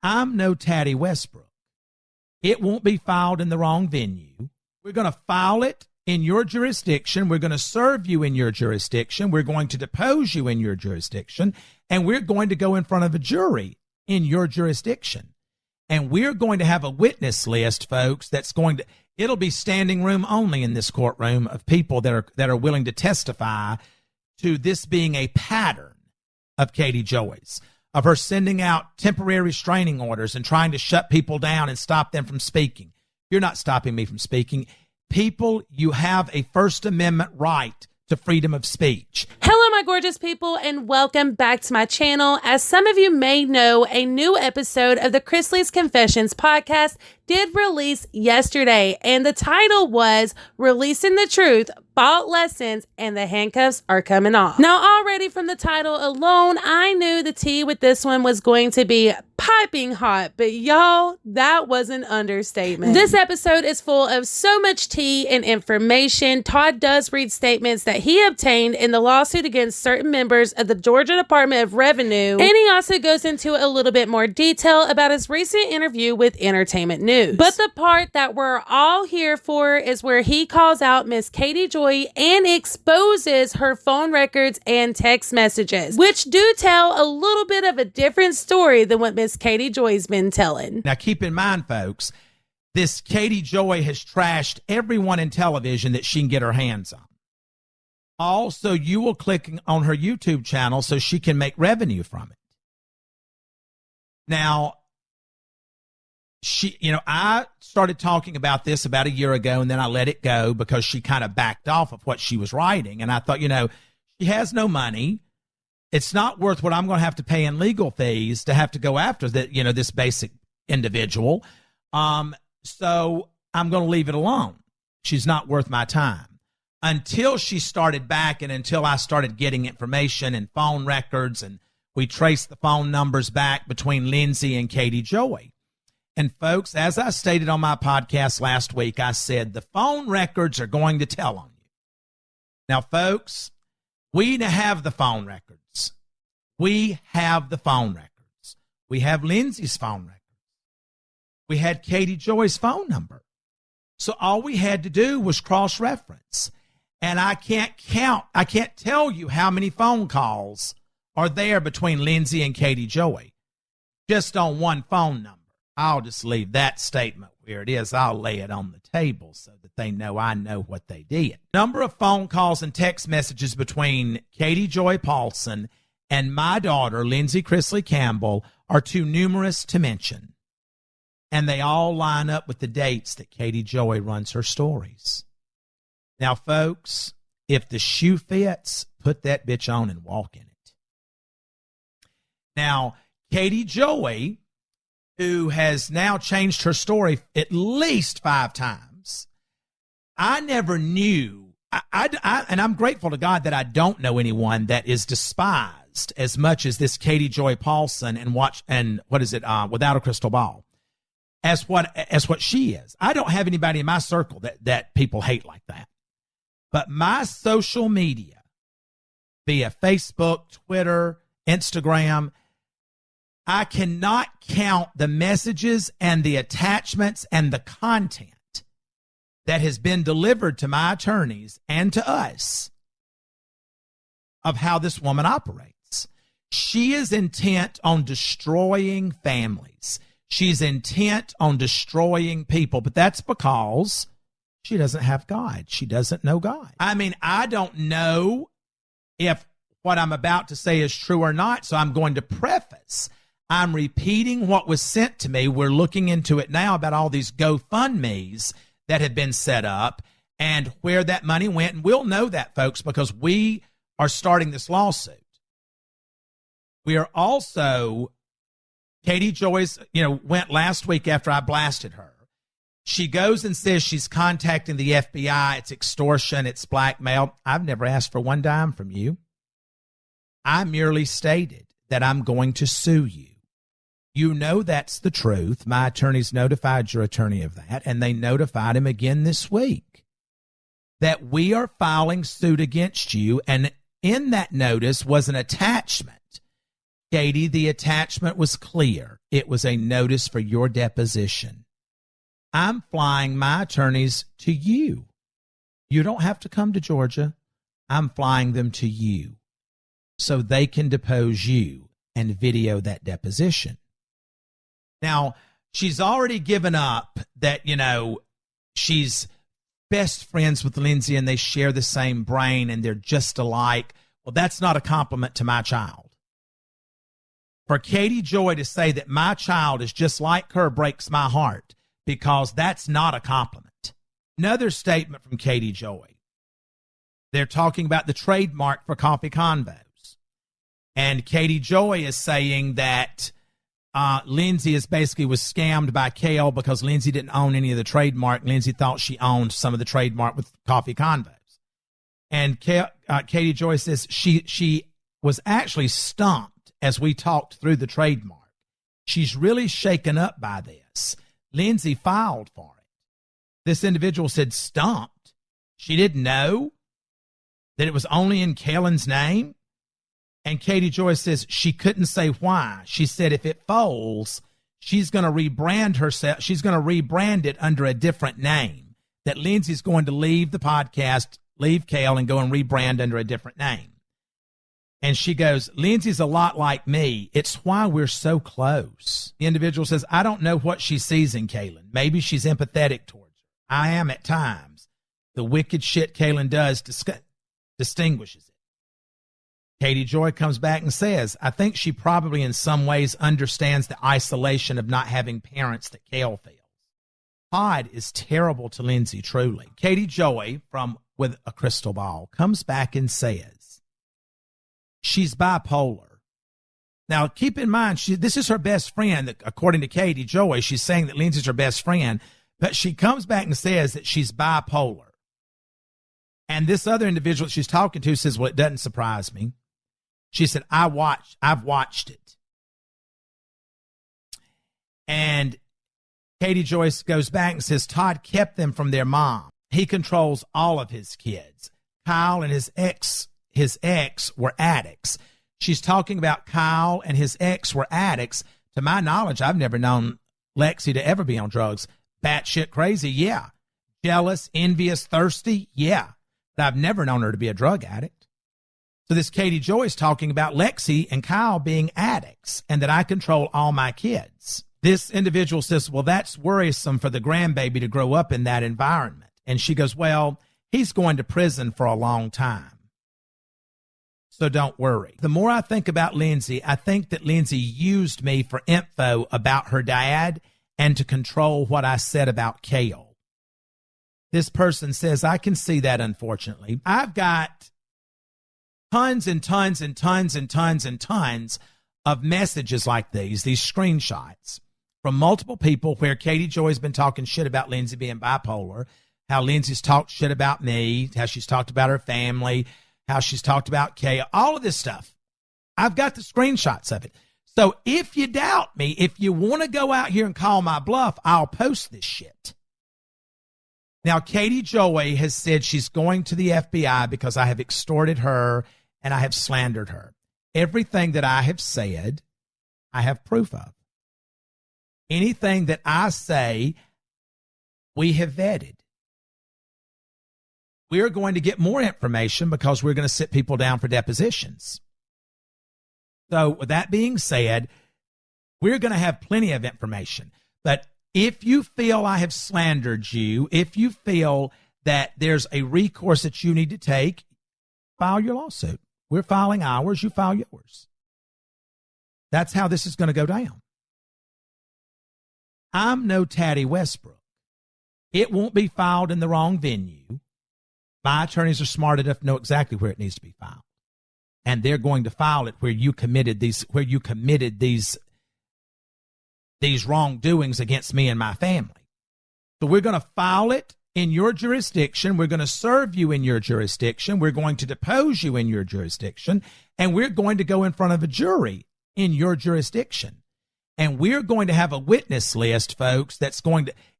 I'm no Taddy Westbrook. It won't be filed in the wrong venue. We're going to file it in your jurisdiction. We're going to serve you in your jurisdiction. We're going to depose you in your jurisdiction. And we're going to go in front of a jury in your jurisdiction. And we're going to have a witness list, folks, it'll be standing room only in this courtroom of people that are willing to testify to this being a pattern of Katie Joy's, of her sending out temporary restraining orders and trying to shut people down and stop them from speaking. You're not stopping me from speaking. People, you have a First Amendment right to freedom of speech. Hello, my gorgeous people, and welcome back to my channel. As some of you may know, a new episode of the Chrisleys Confessions podcast did release yesterday, and the title was Releasing the Truth, Fault Lessons, and the Handcuffs Are Coming Off. Now, already from the title alone, I knew the tea with this one was going to be piping hot, but y'all, that was an understatement. This episode is full of so much tea and information. Todd does read statements that he obtained in the lawsuit against certain members of the Georgia Department of Revenue, and he also goes into a little bit more detail about his recent interview with Entertainment News. But the part that we're all here for is where he calls out Miss Katie Joy and exposes her phone records and text messages, which do tell a little bit of a different story than what Miss Katie Joy's been telling. Now, keep in mind, folks, this Katie Joy has trashed everyone in television that she can get her hands on. Also, you will click on her YouTube channel so she can make revenue from it. Now, I started talking about this about a year ago, and then I let it go because she kind of backed off of what she was writing. And I thought, she has no money. It's not worth what I'm going to have to pay in legal fees to have to go after this basic individual. So I'm going to leave it alone. She's not worth my time. Until she started back and until I started getting information and phone records, and we traced the phone numbers back between Lindsay and Katie Joy. And folks, as I stated on my podcast last week, I said the phone records are going to tell on you. Now, folks, we have the phone records. We have the phone records. We have Lindsay's phone records. We had Katie Joy's phone number. So all we had to do was cross-reference. And I can't tell you how many phone calls are there between Lindsay and Katie Joy just on one phone number. I'll just leave that statement where it is. I'll lay it on the table so that they know I know what they did. Number of phone calls and text messages between Katie Joy Paulson and my daughter, Lindsay Chrisley Campbell, are too numerous to mention. And they all line up with the dates that Katie Joy runs her stories. Now, folks, if the shoe fits, put that bitch on and walk in it. Now, Katie Joy, who has now changed her story at least 5 times. I never knew, and I'm grateful to God that I don't know anyone that is despised as much as this Katie Joy Paulson Without a Crystal Ball, as what she is. I don't have anybody in my circle that people hate like that. But my social media, via Facebook, Twitter, Instagram, I cannot count the messages and the attachments and the content that has been delivered to my attorneys and to us of how this woman operates. She is intent on destroying families. She's intent on destroying people, but that's because she doesn't have God. She doesn't know God. I mean, I don't know if what I'm about to say is true or not, so I'm going to preface. I'm repeating what was sent to me. We're looking into it now about all these GoFundMes that have been set up and where that money went. And we'll know that, folks, because we are starting this lawsuit. We are also, Katie Joyce, went last week after I blasted her. She goes and says she's contacting the FBI. It's extortion. It's blackmail. I've never asked for one dime from you. I merely stated that I'm going to sue you. You know that's the truth. My attorneys notified your attorney of that, and they notified him again this week that we are filing suit against you, and in that notice was an attachment Katie, the attachment was clear. It was a notice for your deposition. I'm flying my attorneys to you. You don't have to come to Georgia. I'm flying them to you so they can depose you and video that deposition. Now, she's already given up that, she's best friends with Lindsay and they share the same brain and they're just alike. Well, that's not a compliment to my child. For Katie Joy to say that my child is just like her breaks my heart, because that's not a compliment. Another statement from Katie Joy. They're talking about the trademark for Coffee Convos. And Katie Joy is saying that Lindsay was scammed by Kale because Lindsay didn't own any of the trademark. Lindsay thought she owned some of the trademark with Coffee Convos. And Katie Joy says she was actually stumped as we talked through the trademark. She's really shaken up by this. Lindsay filed for it. This individual said stumped. She didn't know that it was only in Kalen's name. And Katie Joy says she couldn't say why. She said if it folds, she's going to rebrand herself. She's going to rebrand it under a different name. That Lindsay's going to leave the podcast, leave Kale, and go and rebrand under a different name. And she goes, Lindsay's a lot like me. It's why we're so close. The individual says, I don't know what she sees in Kalen. Maybe she's empathetic towards her. I am at times. The wicked shit Kalen does distinguishes it. Katie Joy comes back and says, I think she probably in some ways understands the isolation of not having parents that Kale feels. Todd is terrible to Lindsay, truly. Katie Joy, from With a Crystal Ball, comes back and says, she's bipolar. Now, keep in mind, this is her best friend. According to Katie Joy, she's saying that Lindsay's her best friend, but she comes back and says that she's bipolar. And this other individual that she's talking to says, well, it doesn't surprise me. She said, I've watched it. And Katie Joyce goes back and says, Todd kept them from their mom. He controls all of his kids. Kyle and his ex were addicts. She's talking about Kyle and his ex were addicts. To my knowledge, I've never known Lexi to ever be on drugs. Batshit crazy, yeah. Jealous, envious, thirsty, yeah. But I've never known her to be a drug addict. So this Katie Joy is talking about Lexi and Kyle being addicts and that I control all my kids. This individual says, well, that's worrisome for the grandbaby to grow up in that environment. And she goes, well, he's going to prison for a long time. So don't worry. The more I think about Lindsay, I think that Lindsay used me for info about her dad and to control what I said about Kale. This person says, I can see that, unfortunately. I've got tons and tons and tons and tons and tons of messages like these screenshots from multiple people where Katie Joy's been talking shit about Lindsay being bipolar, how Lindsay's talked shit about me, how she's talked about her family, how she's talked about Kay, all of this stuff. I've got the screenshots of it. So if you doubt me, if you want to go out here and call my bluff, I'll post this shit. Now, Katie Joy has said she's going to the FBI because I have extorted her and I have slandered her. Everything that I have said, I have proof of. Anything that I say, we have vetted. We are going to get more information because we're going to sit people down for depositions. So with that being said, we're going to have plenty of information. But if you feel I have slandered you, if you feel that there's a recourse that you need to take, file your lawsuit. We're filing ours, you file yours. That's how this is going to go down. I'm no Taddy Westbrook. It won't be filed in the wrong venue. My attorneys are smart enough to know exactly where it needs to be filed. And they're going to file it where you committed these wrongdoings against me and my family. So we're going to file it in your jurisdiction. We're going to serve you in your jurisdiction. We're going to depose you in your jurisdiction. And we're going to go in front of a jury in your jurisdiction. And we're going to have a witness list, folks,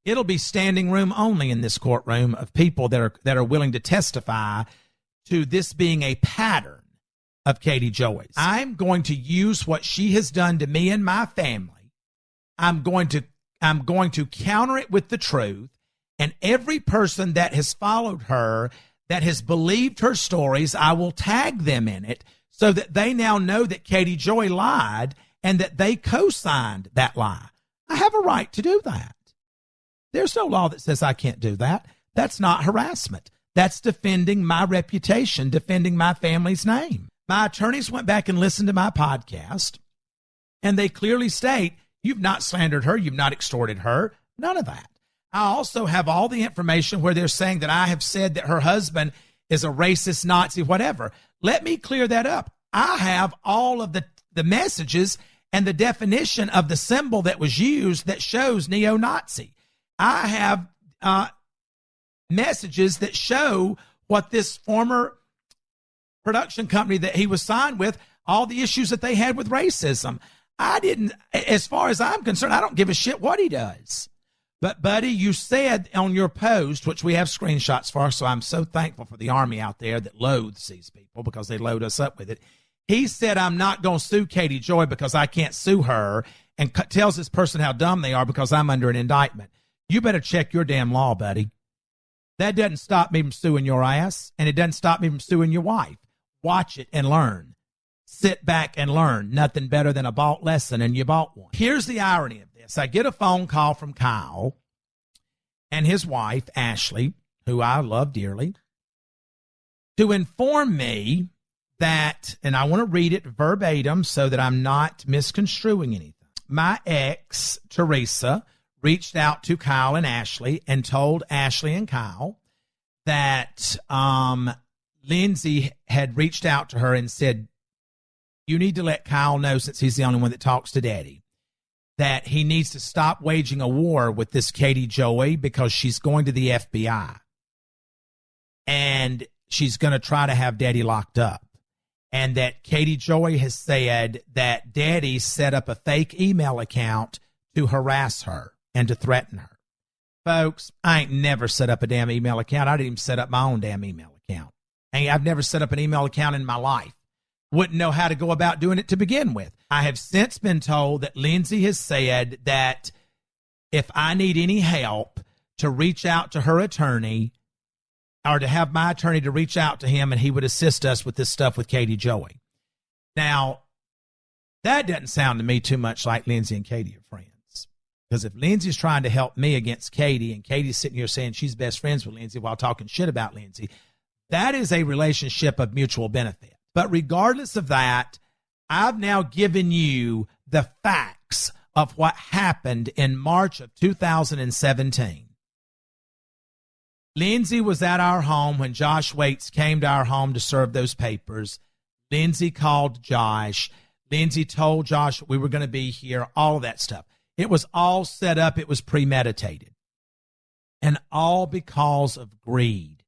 it'll be standing room only in this courtroom of people that are willing to testify to this being a pattern of Katie Joy's. I'm going to use what she has done to me and my family. I'm going to counter it with the truth. And every person that has followed her, that has believed her stories, I will tag them in it so that they now know that Katie Joy lied and that they co-signed that lie. I have a right to do that. There's no law that says I can't do that. That's not harassment. That's defending my reputation, defending my family's name. My attorneys went back and listened to my podcast, and they clearly state, you've not slandered her, you've not extorted her, none of that. I also have all the information where they're saying that I have said that her husband is a racist, Nazi, whatever. Let me clear that up. I have all of the messages and the definition of the symbol that was used that shows neo-Nazi. I have messages that show what this former production company that he was signed with, all the issues that they had with racism. As far as I'm concerned, I don't give a shit what he does. But, buddy, you said on your post, which we have screenshots for, so I'm so thankful for the army out there that loathes these people because they load us up with it. He said, I'm not going to sue Katie Joy because I can't sue her, and tells this person how dumb they are because I'm under an indictment. You better check your damn law, buddy. That doesn't stop me from suing your ass, and it doesn't stop me from suing your wife. Watch it and learn. Sit back and learn. Nothing better than a bought lesson, and you bought one. Here's the irony of this. I get a phone call from Kyle and his wife, Ashley, who I love dearly, to inform me that, and I want to read it verbatim so that I'm not misconstruing anything. My ex, Teresa, reached out to Kyle and Ashley and told Ashley and Kyle that Lindsay had reached out to her and said, you need to let Kyle know, since he's the only one that talks to Daddy, that he needs to stop waging a war with this Katie Joy because she's going to the FBI. And she's going to try to have Daddy locked up. And that Katie Joy has said that Daddy set up a fake email account to harass her and to threaten her. Folks, I ain't never set up a damn email account. I didn't even set up my own damn email account. And I've never set up an email account in my life. Wouldn't know how to go about doing it to begin with. I have since been told that Lindsay has said that if I need any help, to reach out to her attorney or to have my attorney to reach out to him, and he would assist us with this stuff with Katie Joy. Now, that doesn't sound to me too much like Lindsay and Katie are friends. Because if Lindsay's trying to help me against Katie, and Katie's sitting here saying she's best friends with Lindsay while talking shit about Lindsay, that is a relationship of mutual benefit. But regardless of that, I've now given you the facts of what happened in March of 2017. Lindsay was at our home when Josh Waits came to our home to serve those papers. Lindsay called Josh. Lindsay told Josh we were going to be here, all of that stuff. It was all set up. It was premeditated. And all because of greed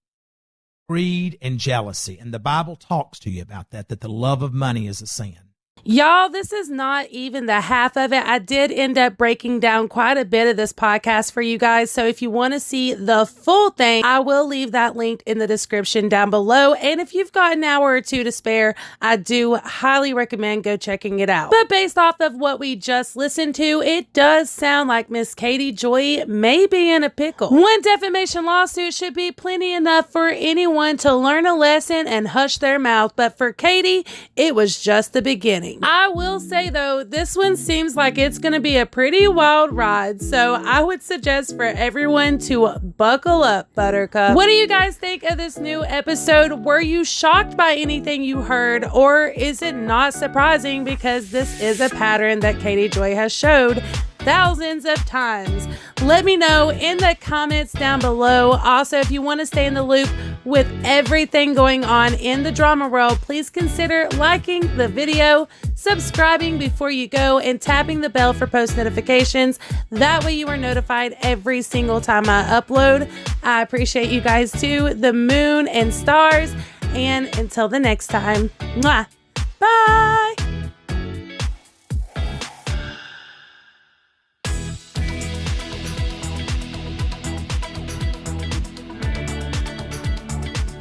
and jealousy. And the Bible talks to you about that the love of money is a sin. Y'all, this is not even the half of it. I did end up breaking down quite a bit of this podcast for you guys. So if you want to see the full thing, I will leave that linked in the description down below. And if you've got an hour or two to spare, I do highly recommend go checking it out. But based off of what we just listened to, it does sound like Miss Katie Joy may be in a pickle. One defamation lawsuit should be plenty enough for anyone to learn a lesson and hush their mouth. But for Katie, it was just the beginning. I will say, though, this one seems like it's going to be a pretty wild ride, so I would suggest for everyone to buckle up, Buttercup. What do you guys think of this new episode? Were you shocked by anything you heard, or is it not surprising because this is a pattern that Katie Joy has showed thousands of times? Let me know in the comments down below. Also, if you want to stay in the loop with everything going on in the drama world, please consider liking the video, subscribing before you go, and tapping the bell for post notifications. That way you are notified every single time I upload. I appreciate you guys too, the moon and stars. And until the next time, mwah, bye.